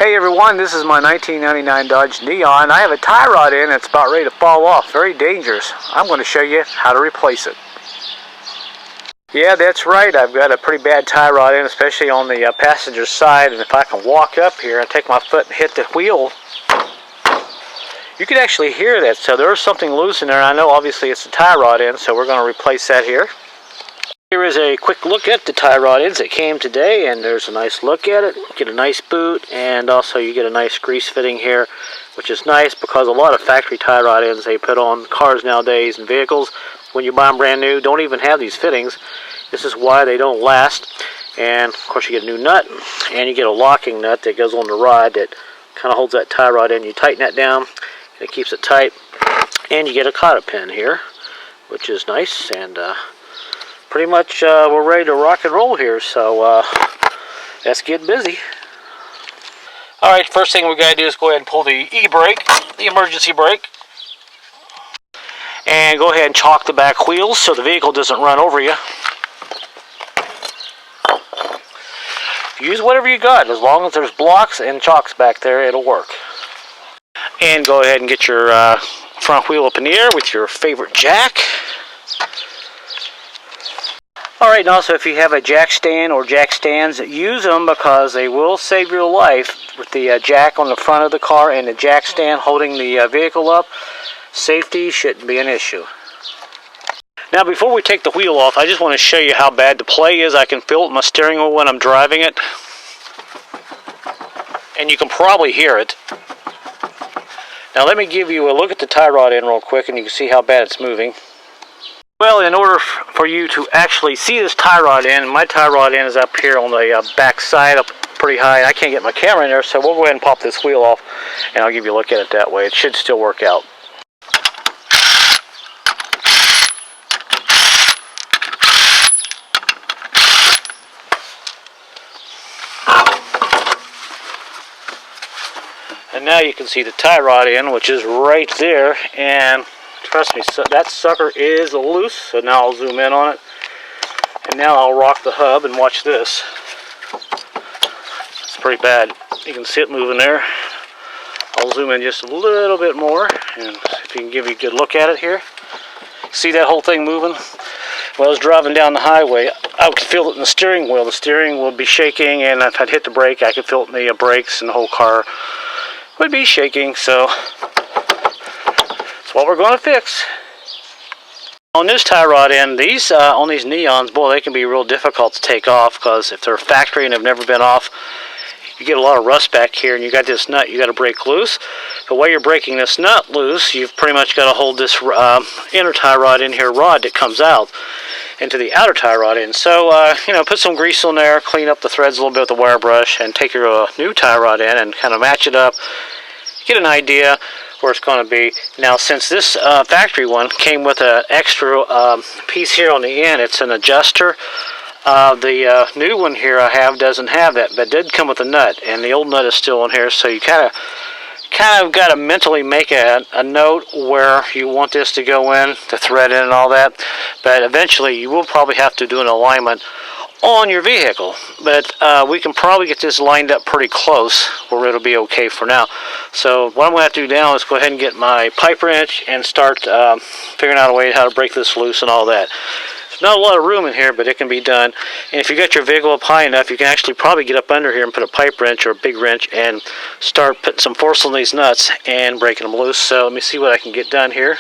Hey everyone, this is my 1999 Dodge Neon. I have a tie rod in, it's about ready to fall off. Very dangerous. I'm going to show you how to replace it. Yeah, that's right. I've got a pretty bad tie rod in, especially on the passenger side. And if I can walk up here and take my foot and hit the wheel, you can actually hear that. So there's something loose in there. I know obviously it's a tie rod in, so we're going to replace that here. Here is a quick look at the tie rod ends that came today, and there's a nice look at it. Get a nice boot, and also you get a nice grease fitting here, which is nice because a lot of factory tie rod ends they put on cars nowadays and vehicles, when you buy them brand new, don't even have these fittings. This is why they don't last. And of course you get a new nut, and you get a locking nut that goes on the rod that kind of holds that tie rod in. You tighten that down, and it keeps it tight. And you get a cotter pin here, which is nice, and pretty much we're ready to rock and roll here, so let's get busy. Alright, first thing we got to do is go ahead and pull the e-brake, the emergency brake. And go ahead and chalk the back wheels so the vehicle doesn't run over you. Use whatever you got, as long as there's blocks and chalks back there, it'll work. And go ahead and get your front wheel up in the air with your favorite jack. Alright, and also if you have a jack stand or jack stands, use them because they will save your life. With the jack on the front of the car and the jack stand holding the vehicle up, safety shouldn't be an issue. Now before we take the wheel off, I just want to show you how bad the play is. I can feel it in my steering wheel when I'm driving it. And you can probably hear it. Now let me give you a look at the tie rod end real quick and you can see how bad it's moving. Well, in order for you to actually see this tie rod end, my tie rod end is up here on the back side, up pretty high. I can't get my camera in there, so we'll go ahead and pop this wheel off, and I'll give you a look at it that way. It should still work out. And now you can see the tie rod end, which is right there, and trust me, so that sucker is loose. So now I'll zoom in on it, and now I'll rock the hub and watch this. It's pretty bad. You can see it moving there. I'll zoom in just a little bit more, and if you can give you a good look at it here. See that whole thing moving? When I was driving down the highway, I could feel it in the steering wheel. The steering would be shaking, and if I'd hit the brake, I could feel it in the brakes, and the whole car would be shaking. So that's what we're going to fix. On this tie rod end, these on these Neons, boy, they can be real difficult to take off because if they're factory and have never been off, you get a lot of rust back here, and you got this nut you got to break loose. But while you're breaking this nut loose, you've pretty much got to hold this inner tie rod in here rod that comes out into the outer tie rod in. So you know, put some grease on there, clean up the threads a little bit with a wire brush, and take your new tie rod in and kind of match it up. Get an idea where it's going to be. Now, since this factory one came with an extra piece here on the end, it's an adjuster. The new one here I have doesn't have that, but it did come with a nut, and the old nut is still on here, so you kind of got to mentally make a note where you want this to go in, the thread in and all that. But eventually you will probably have to do an alignment on your vehicle, but we can probably get this lined up pretty close where it'll be okay for now. So what I'm going to have to do now is go ahead and get my pipe wrench and start figuring out a way how to break this loose and all that. There's not a lot of room in here, but it can be done. And if you got your vehicle up high enough, you can actually probably get up under here and put a pipe wrench or a big wrench and start putting some force on these nuts and breaking them loose. So let me see what I can get done here.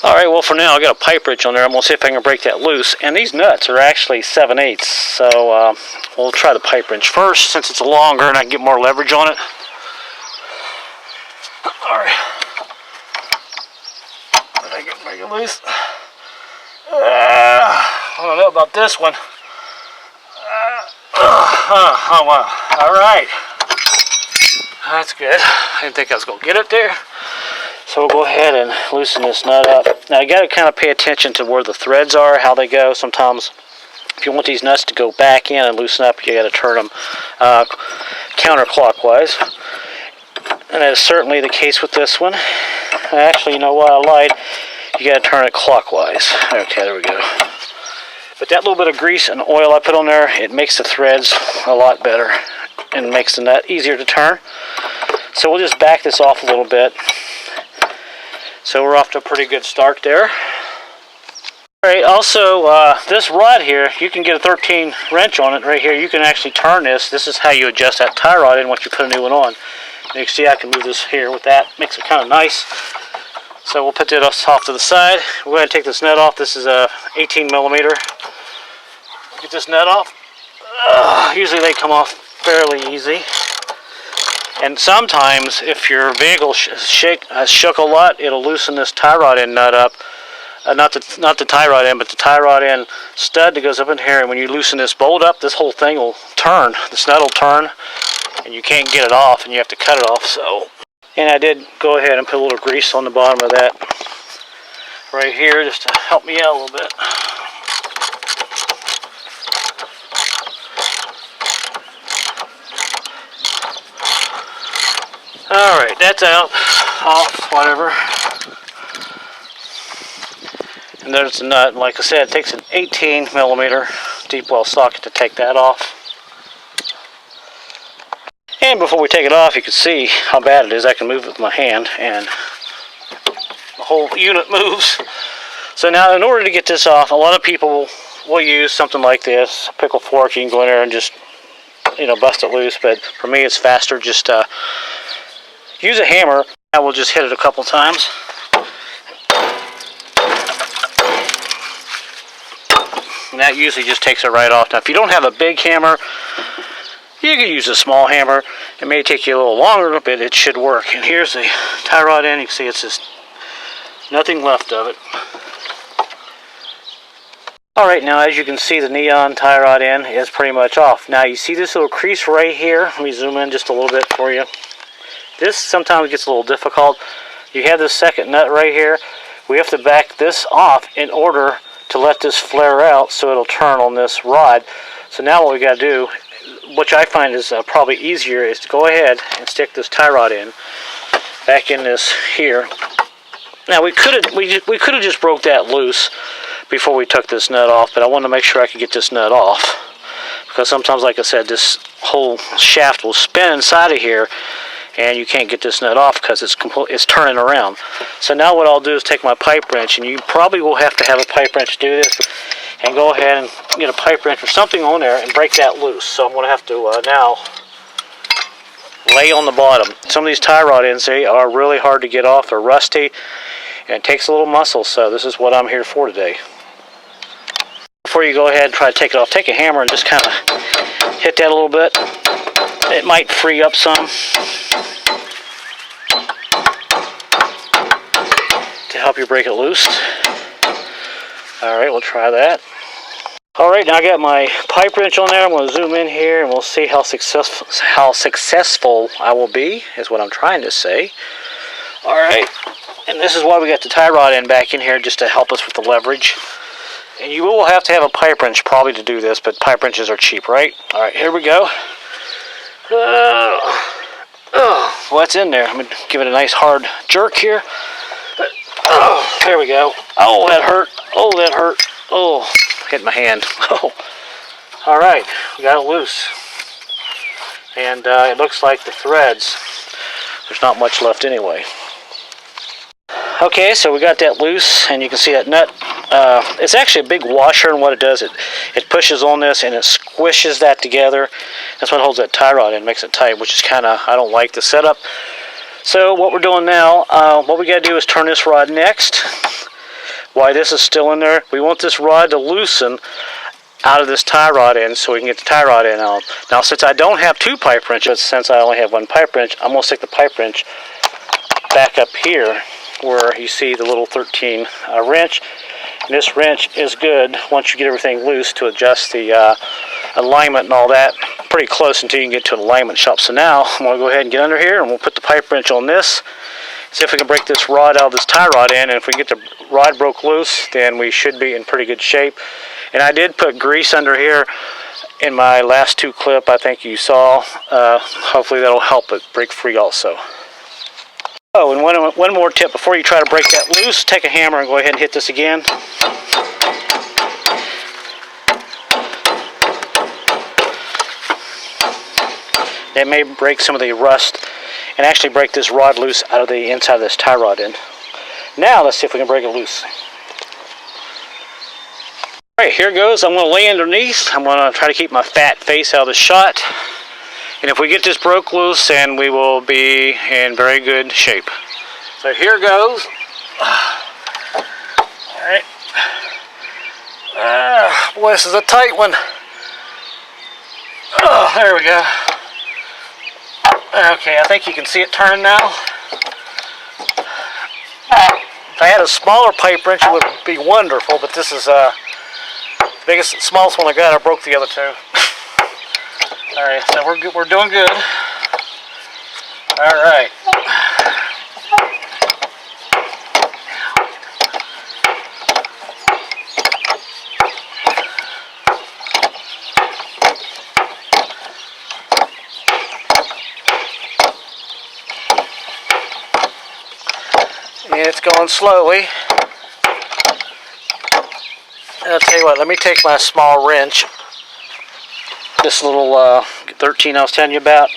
Alright, well for now I got a pipe wrench on there. I'm going to see if I can break that loose. And these nuts are actually 7/8, so we'll try the pipe wrench first since it's longer and I can get more leverage on it. Alright. Did I break it loose? I don't know about this one. Oh wow. Alright. That's good. I didn't think I was going to get it there. So we'll go ahead and loosen this nut up. Now you got to kind of pay attention to where the threads are, how they go. Sometimes if you want these nuts to go back in and loosen up, you got to turn them counterclockwise. And that is certainly the case with this one. Actually, you know what, I lied. You got to turn it clockwise. Okay, there we go. But that little bit of grease and oil I put on there, it makes the threads a lot better. and makes the nut easier to turn. So we'll just back this off a little bit. So we're off to a pretty good start there. Alright, also this rod here, you can get a 13 wrench on it right here. You can actually turn this. This is how you adjust that tie rod in once you put a new one on. And you can see I can move this here with that. Makes it kind of nice. So we'll put that off to the side. We're going to take this nut off. This is a 18 millimeter. Get this nut off. Usually they come off fairly easy. And sometimes if your vehicle has shook a lot, it'll loosen this tie rod end nut up. Not the tie rod end, but the tie rod end stud that goes up in here. And when you loosen this bolt up, this whole thing will turn. This nut will turn, and you can't get it off, and you have to cut it off. So, and I did go ahead and put a little grease on the bottom of that right here just to help me out a little bit. Alright, that's out, off, whatever. And there's the nut. Like I said, it takes an 18 millimeter deep well socket to take that off. And before we take it off, you can see how bad it is. I can move it with my hand and the whole unit moves. So now in order to get this off, a lot of people will use something like this, a pickle fork. You can go in there and just, bust it loose. But for me, it's faster. Just use a hammer. I will just hit it a couple times. And that usually just takes it right off. Now, if you don't have a big hammer, you can use a small hammer. It may take you a little longer, but it should work. And here's the tie rod end. You can see it's just nothing left of it. Alright, now as you can see, the neon tie rod end is pretty much off. Now, you see this little crease right here? Let me zoom in just a little bit for you. This sometimes gets a little difficult. You have this second nut right here. We have to back this off in order to let this flare out so it'll turn on this rod. So now what we got to do, which I find is probably easier, is to go ahead and stick this tie rod in back in this here. Now we could have just broke that loose before we took this nut off, but I wanted to make sure I could get this nut off, because sometimes, like I said, this whole shaft will spin inside of here and you can't get this nut off because it's turning around. So now what I'll do is take my pipe wrench, and you probably will have to have a pipe wrench to do this, and go ahead and get a pipe wrench or something on there and break that loose. So I'm going to have to now lay on the bottom. Some of these tie rod ends are really hard to get off. They're rusty, and it takes a little muscle, so this is what I'm here for today. Before you go ahead and try to take it off, take a hammer and just kind of hit that a little bit. It might free up some to help you break it loose. Alright, we'll try that. Alright, now I got my pipe wrench on there. I'm going to zoom in here and we'll see how successful I will be, is what I'm trying to say. Alright, and this is why we got the tie rod end back in here, just to help us with the leverage. And you will have to have a pipe wrench probably to do this, but pipe wrenches are cheap, right? Alright, here we go. What's in there? I'm going to give it a nice hard jerk here. There we go. Oh, that hurt. Oh, that hurt. Oh, hit my hand. Oh. Alright, we got it loose. And it looks like the threads, there's not much left anyway. Okay, so we got that loose, and you can see that nut. It's actually a big washer, and what it does, it pushes on this and it squishes that together. That's what holds that tie rod in, makes it tight, which is kind of, I don't like the setup. So what we're doing now, what we got to do is turn this rod next. While this is still in there, we want this rod to loosen out of this tie rod end so we can get the tie rod end out. Now, since I don't have two pipe wrenches, since I only have one pipe wrench, I'm going to stick the pipe wrench back up here where you see the little 13 wrench. And this wrench is good once you get everything loose to adjust the alignment and all that pretty close until you can get to an alignment shop. So now I'm going to go ahead and get under here, and we'll put the pipe wrench on this, see if we can break this rod out of this tie rod end. And if we can get the rod broke loose, then we should be in pretty good shape. And I did put grease under here in my last two clip, I think you saw. Hopefully that'll help it break free also. Oh, and one more tip before you try to break that loose, take a hammer and go ahead and hit this again. That may break some of the rust and actually break this rod loose out of the inside of this tie rod end. Now let's see if we can break it loose. Alright, here goes. I'm going to lay underneath. I'm going to try to keep my fat face out of the shot. And if we get this broke loose, then we will be in very good shape. So here goes. Alright. Boy, this is a tight one. Oh, there we go. Okay, I think you can see it turn now. If I had a smaller pipe wrench, it would be wonderful, but this is the smallest one I got. I broke the other two. Alright, so we're doing good. Alright. And it's going slowly. I'll tell you what, let me take my small wrench. This little 13 I was telling you about.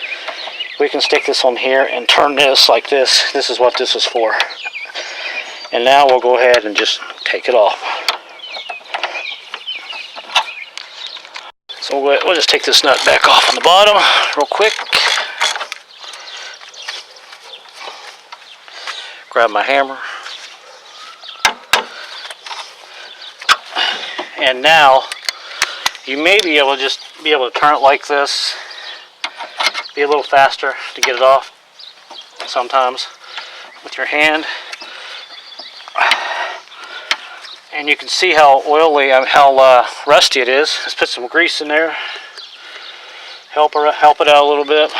We can stick this on here and turn this like this. This is what this is for. And now we'll go ahead and just take it off. So we'll just take this nut back off on the bottom real quick. Grab my hammer. And now you may be able to turn it like this. Be a little faster to get it off sometimes with your hand. And you can see how oily, how rusty it is. Let's put some grease in there. Help it out a little bit.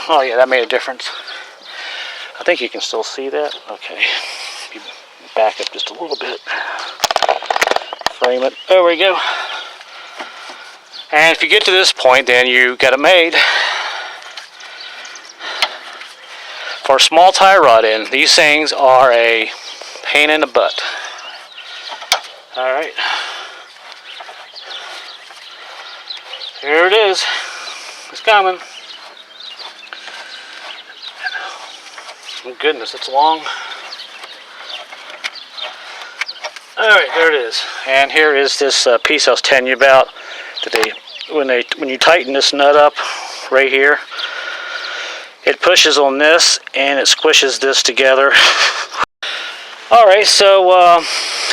Oh yeah, that made a difference. I think you can still see that. Okay, back up just a little bit. Frame it. There we go. And if you get to this point, then you got it made. For a small tie rod end, these things are a pain in the butt. Alright. Here it is. It's coming. Oh goodness, it's long. Alright, there it is. And here is this piece I was telling you about. That when you tighten this nut up right here, it pushes on this and it squishes this together. Alright, so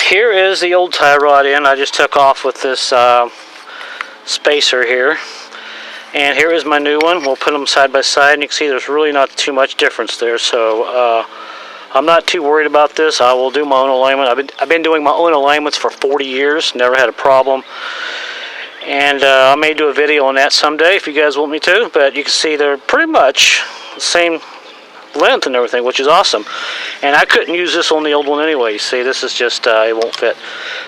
here is the old tie rod end I just took off with this spacer here. And here is my new one. We'll put them side by side, and you can see there's really not too much difference there. So I'm not too worried about this. I will do my own alignment. I've been doing my own alignments for 40 years. Never had a problem. And I may do a video on that someday if you guys want me to. But you can see they're pretty much the same length and everything, which is awesome. And I couldn't use this on the old one anyway. You see, this is just, it won't fit.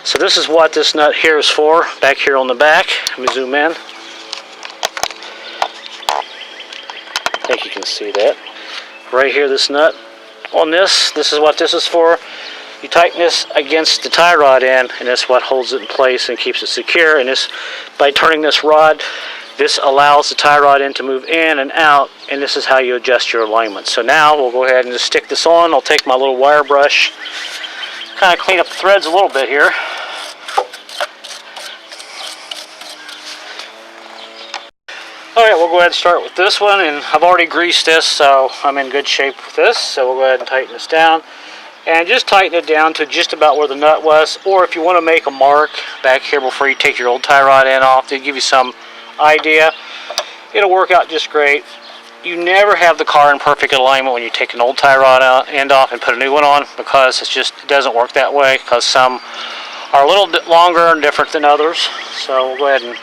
So this is what this nut here is for, back here on the back. Let me zoom in. I think you can see that. Right here, this nut on this is what this is for. You tighten this against the tie rod end, and that's what holds it in place and keeps it secure. And this, by turning this rod, this allows the tie rod end to move in and out, and this is how you adjust your alignment. So now we'll go ahead and just stick this on. I'll take my little wire brush, kind of clean up the threads a little bit here. Alright, we'll go ahead and start with this one, and I've already greased this, so I'm in good shape with this. So we'll go ahead and tighten this down. And just tighten it down to just about where the nut was, or if you want to make a mark back here before you take your old tie rod end off to give you some idea, it'll work out just great. You never have the car in perfect alignment when you take an old tie rod end off and put a new one on, because it doesn't work that way, because some are a little bit longer and different than others. So we'll go ahead and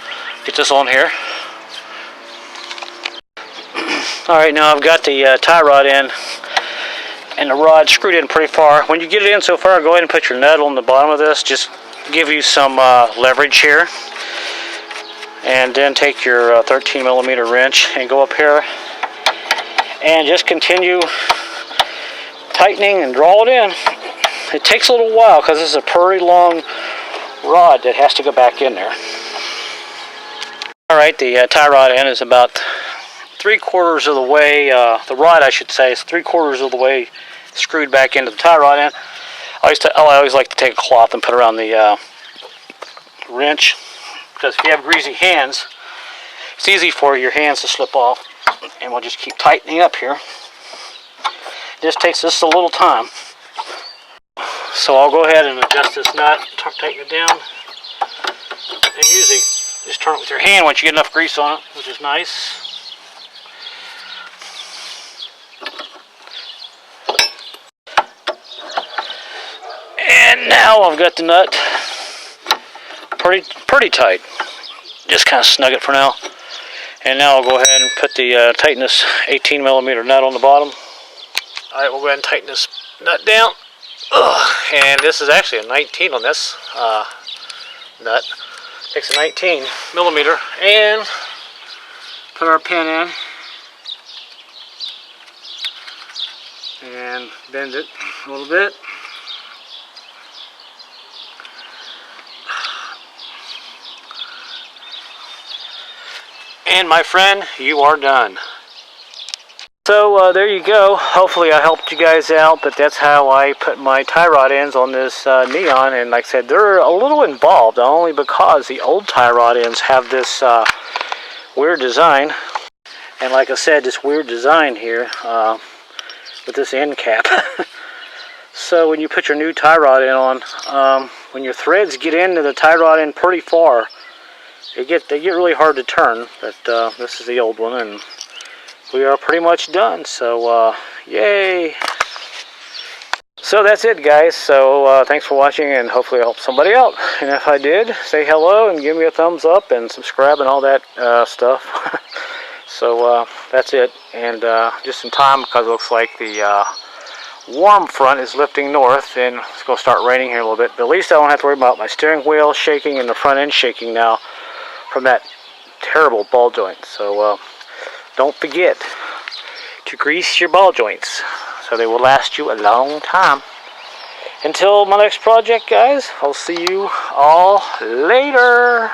get this on here. Alright, now I've got the tie rod in and the rod screwed in pretty far. When you get it in so far, go ahead and put your nut on the bottom of this, just give you some leverage here. And then take your 13 millimeter wrench and go up here and just continue tightening and draw it in. It takes a little while because this is a pretty long rod that has to go back in there. Alright, the tie rod end is about 3/4 of the way, the rod I should say, is 3/4 of the way screwed back into the tie rod end. I always like to take a cloth and put it around the wrench, because if you have greasy hands, it's easy for your hands to slip off. And we'll just keep tightening up here. This takes just a little time. So I'll go ahead and adjust this nut, tighten it down. And usually just turn it with your hand once you get enough grease on it, which is nice. And now I've got the nut pretty tight. Just kind of snug it for now. And now I'll go ahead and put the tighten this 18mm nut on the bottom. Alright, we'll go ahead and tighten this nut down. And this is actually a 19 on this nut. Takes a 19mm and put our pin in. And bend it a little bit. And my friend, you are done. So there you go. Hopefully I helped you guys out, but that's how I put my tie rod ends on this Neon. And like I said, they're a little involved, only because the old tie rod ends have this weird design. And like I said, this weird design here with this end cap. So when you put your new tie rod end on, when your threads get into the tie rod end pretty far, they get really hard to turn. But this is the old one, and we are pretty much done. So yay! So that's it, guys. So thanks for watching, and hopefully I helped somebody out. And if I did, say hello and give me a thumbs up and subscribe and all that stuff. So that's it. And just in time, because it looks like the warm front is lifting north, and it's going to start raining here a little bit. But at least I don't have to worry about my steering wheel shaking and the front end shaking now from that terrible ball joint. So don't forget to grease your ball joints so they will last you a long time. Until my next project, guys, I'll see you all later.